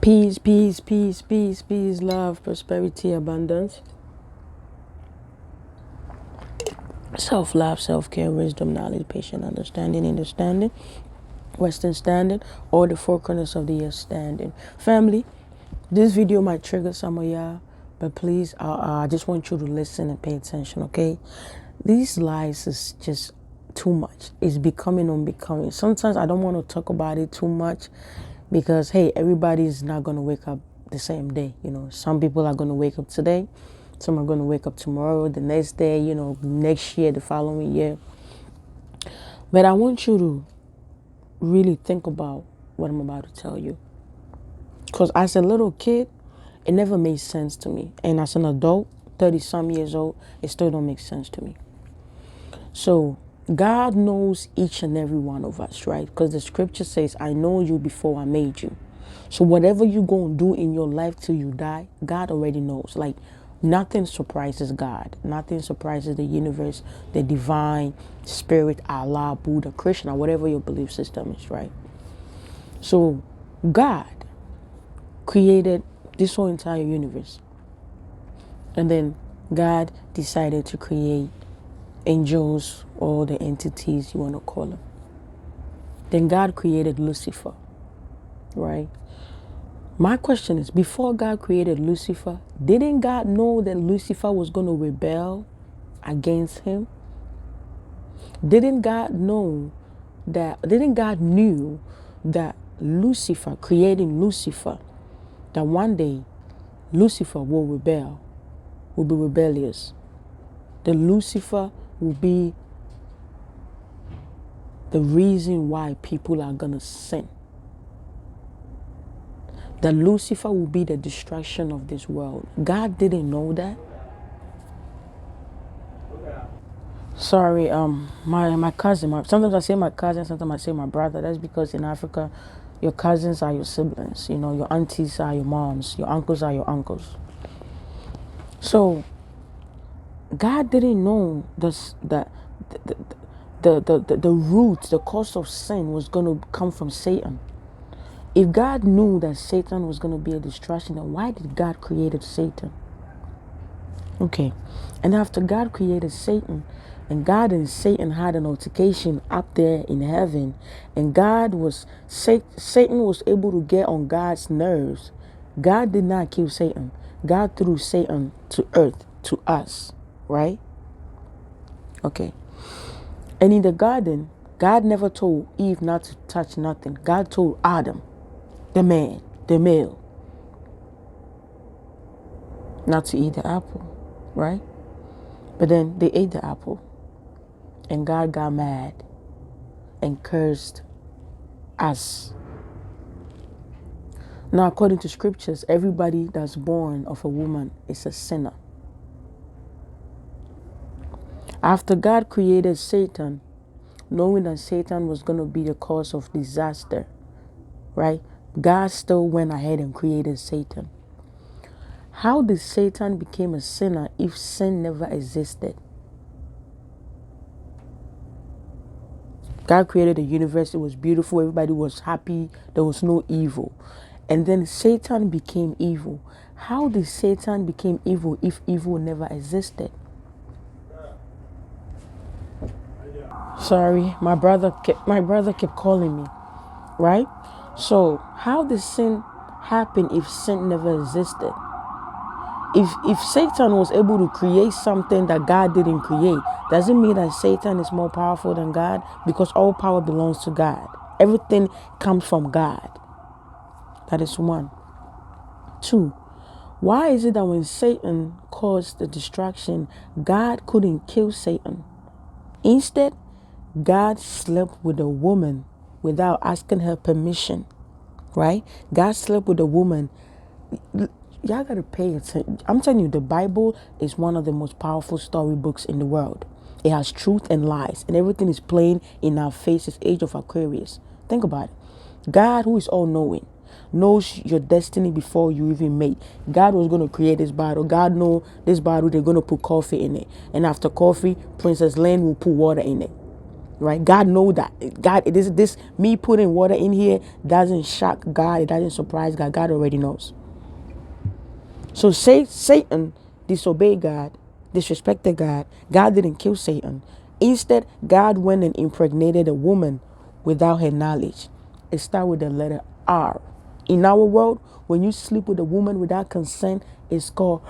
Peace, peace, peace, peace, peace, love, prosperity, abundance, self love, self care, wisdom, knowledge, patience, understanding, Western Standard, or the four corners of the earth standing. Family, this video might trigger some of y'all, but please, I just want you to listen and pay attention, okay? These lies is just too much. It's becoming unbecoming. Sometimes I don't want to talk about it too much because, hey, everybody's not going to wake up the same day. You know, some people are going to wake up today, some are going to wake up tomorrow, the next day, next year, the following year. But I want you to really think about what I'm about to tell you. Because as a little kid, it never made sense to me. And as an adult, 30 some years old, it still don't make sense to me. So God knows each and every one of us, right? Because the scripture says, I know you before I made you. So whatever you're going to do in your life till you die, God already knows. Like nothing surprises God. Nothing surprises the universe, the divine spirit, Allah, Buddha, Krishna, whatever your belief system is, right? So God created this whole entire universe. And then God decided to create angels or the entities you want to call them. Then God created Lucifer, right? My question is, before God created Lucifer, didn't God know that Lucifer was going to rebel against him? Didn't God knew that Lucifer, creating Lucifer, that one day Lucifer will rebel, will be rebellious. That Lucifer will be the reason why people are going to sin. That Lucifer will be the destruction of this world. God didn't know that. Sorry, my cousin. Sometimes I say my cousin, sometimes I say my brother. That's because in Africa, your cousins are your siblings. You know, your aunties are your moms. Your uncles are your uncles. So, God didn't know that the root, the cause of sin was going to come from Satan. If God knew that Satan was going to be a destruction, then why did God create Satan? Okay. And after God created Satan, and God and Satan had an altercation up there in heaven, and Satan was able to get on God's nerves. God did not kill Satan. God threw Satan to earth, to us, right? Okay. And in the garden, God never told Eve not to touch nothing. God told Adam, the man, the male, not to eat the apple, right? But then they ate the apple, and God got mad and cursed us. Now, according to scriptures, everybody that's born of a woman is a sinner. After God created Satan, knowing that Satan was going to be the cause of disaster, right? God still went ahead and created Satan. How did Satan become a sinner if sin never existed? God created the universe. It was beautiful. Everybody was happy. There was no evil. And then Satan became evil. How did Satan become evil if evil never existed? Sorry, my brother kept calling me, right? So how did sin happen if sin never existed? If Satan was able to create something that God didn't create, does it mean that Satan is more powerful than God? Because all power belongs to God. Everything comes from God. That is one. Two, why is it that when Satan caused the destruction, God couldn't kill Satan? Instead, God slept with a woman without asking her permission, right? God slept with a woman. Y'all gotta pay attention. I'm telling you, the Bible is one of the most powerful storybooks in the world. It has truth and lies, and everything is plain in our faces. Age of Aquarius. Think about it. God, who is all knowing, knows your destiny before you even made. God was going to create this bottle. God know this bottle, they're going to put coffee in it. And after coffee, Princess Lane will put water in it. right? God know that. God, this me putting water in here doesn't shock God. It doesn't surprise God. God already knows. So Satan disobeyed God, disrespected God. God didn't kill Satan. Instead, God went and impregnated a woman without her knowledge. It starts with the letter R. In our world, when you sleep with a woman without consent, it's called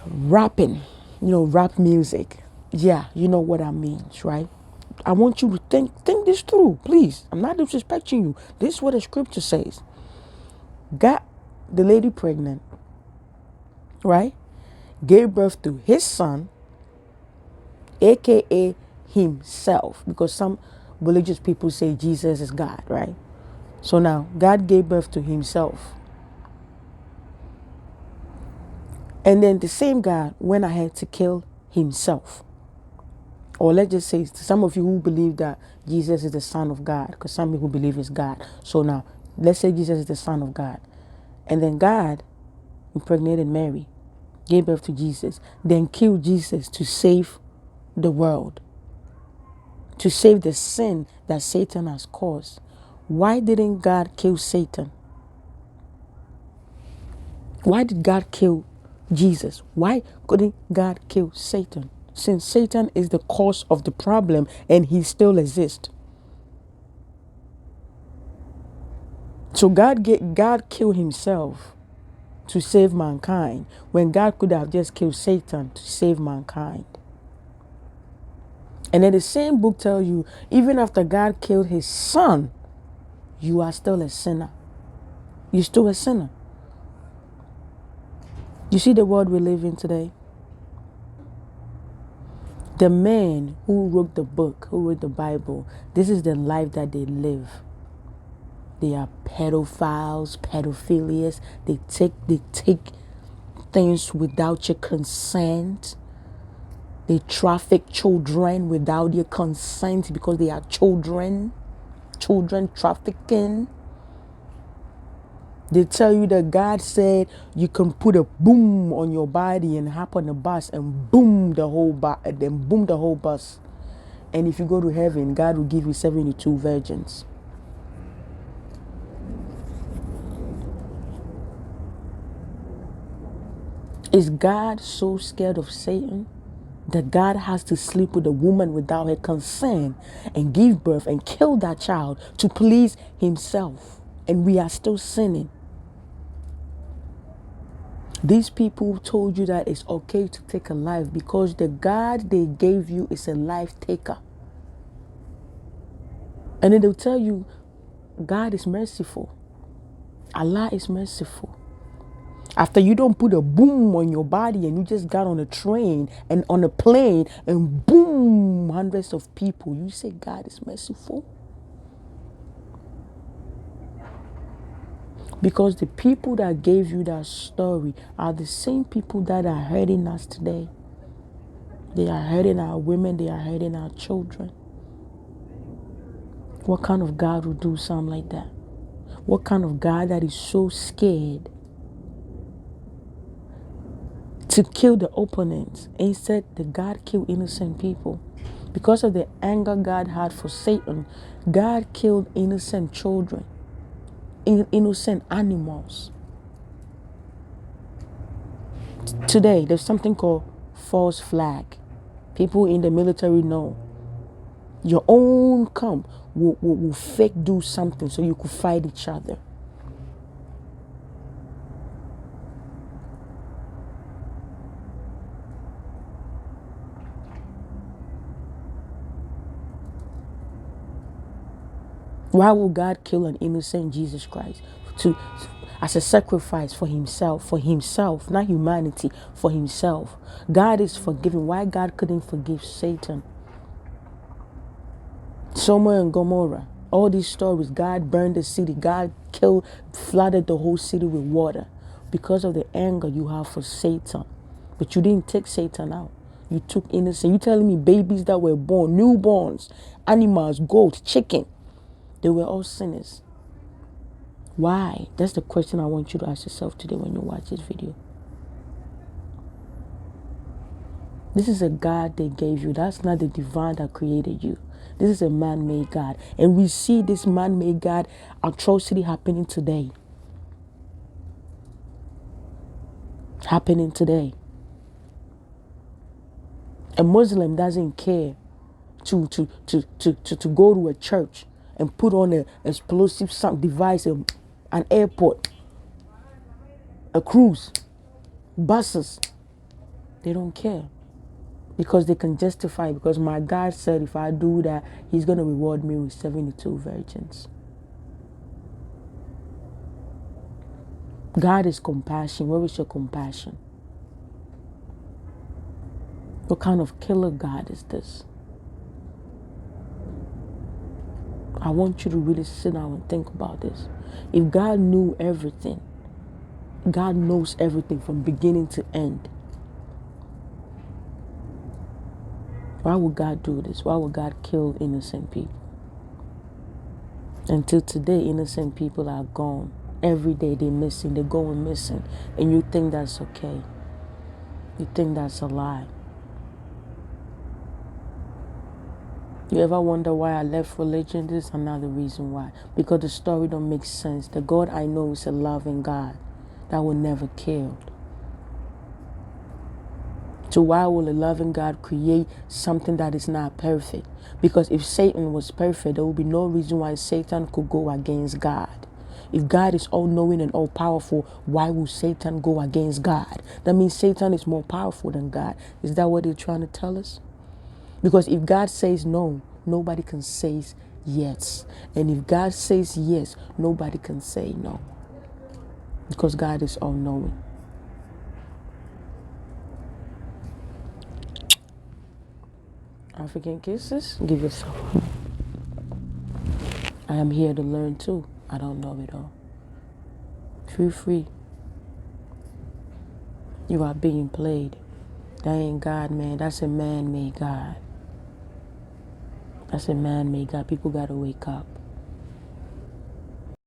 rapping. Rap music. Yeah, you know what that means, right? I want you to think this through, please. I'm not disrespecting you. This is what the scripture says. Got the lady pregnant, right? Gave birth to his son, aka himself, because some religious people say Jesus is God, right? So now God gave birth to himself. And then the same God went ahead to kill himself. Or let's just say, some of you who believe that Jesus is the Son of God, because some people believe it's God. So now, let's say Jesus is the Son of God. And then God impregnated Mary, gave birth to Jesus, then killed Jesus to save the world, to save the sin that Satan has caused. Why didn't God kill Satan? Why did God kill Jesus? Why couldn't God kill Satan? Since Satan is the cause of the problem and he still exists. So God killed himself to save mankind when God could have just killed Satan to save mankind. And then the same book tells you, even after God killed his son, you are still a sinner. You're still a sinner. You see the world we live in today? The man who wrote the book, who wrote the Bible, this is the life that they live. They are pedophiles, pedophilias. They take things without your consent. They traffic children without your consent because they are children. Children trafficking. They tell you that God said you can put a boom on your body and hop on the bus and boom the whole bus. And if you go to heaven, God will give you 72 virgins. Is God so scared of Satan that God has to sleep with a woman without her consent and give birth and kill that child to please himself? And we are still sinning. These people told you that it's okay to take a life because the God they gave you is a life taker. And then they'll tell you God is merciful. Allah is merciful. After you don't put a boom on your body and you just got on a train and on a plane and boom, hundreds of people, you say God is merciful? Because the people that gave you that story are the same people that are hurting us today. They are hurting our women, they are hurting our children. What kind of God would do something like that? What kind of God that is so scared to kill the opponents? Instead, the God killed innocent people. Because of the anger God had for Satan, God killed innocent children, innocent animals. Today, there's something called false flag. People in the military know. Your own camp will fake do something so you could fight each other. Why would God kill an innocent Jesus Christ? As a sacrifice for himself, not humanity, for himself. God is forgiving. Why God couldn't forgive Satan? Sodom and Gomorrah, all these stories, God burned the city, God flooded the whole city with water because of the anger you have for Satan. But you didn't take Satan out. You took innocent. You telling me babies that were born, newborns, animals, goats, chicken, they were all sinners. Why? That's the question I want you to ask yourself today when you watch this video. This is a God they gave you. That's not the divine that created you. This is a man-made God. And we see this man-made God atrocity happening today. Happening today. A Muslim doesn't care to go to a church and put on an explosive sound device, an airport, a cruise, buses. They don't care. Because they can justify, because my God said if I do that, he's going to reward me with 72 virgins. God is compassion. Where is your compassion? What kind of killer God is this? I want you to really sit down and think about this. If God knew everything, God knows everything from beginning to end, why would God do this? Why would God kill innocent people? Until today, innocent people are gone. Every day they're missing, they're going missing. And you think that's okay. You think that's a lie. You ever wonder why I left religion? This is another reason why. Because the story don't make sense. The God I know is a loving God that will never kill. So why will a loving God create something that is not perfect? Because if Satan was perfect, there would be no reason why Satan could go against God. If God is all-knowing and all-powerful, why would Satan go against God? That means Satan is more powerful than God. Is that what they're trying to tell us? Because if God says no, nobody can say yes. And if God says yes, nobody can say no. Because God is all-knowing. African kisses, give yourself. I am here to learn too. I don't know it all. Feel free. You are being played. That ain't God, man. That's a man-made God. That's a man-made God. People gotta wake up.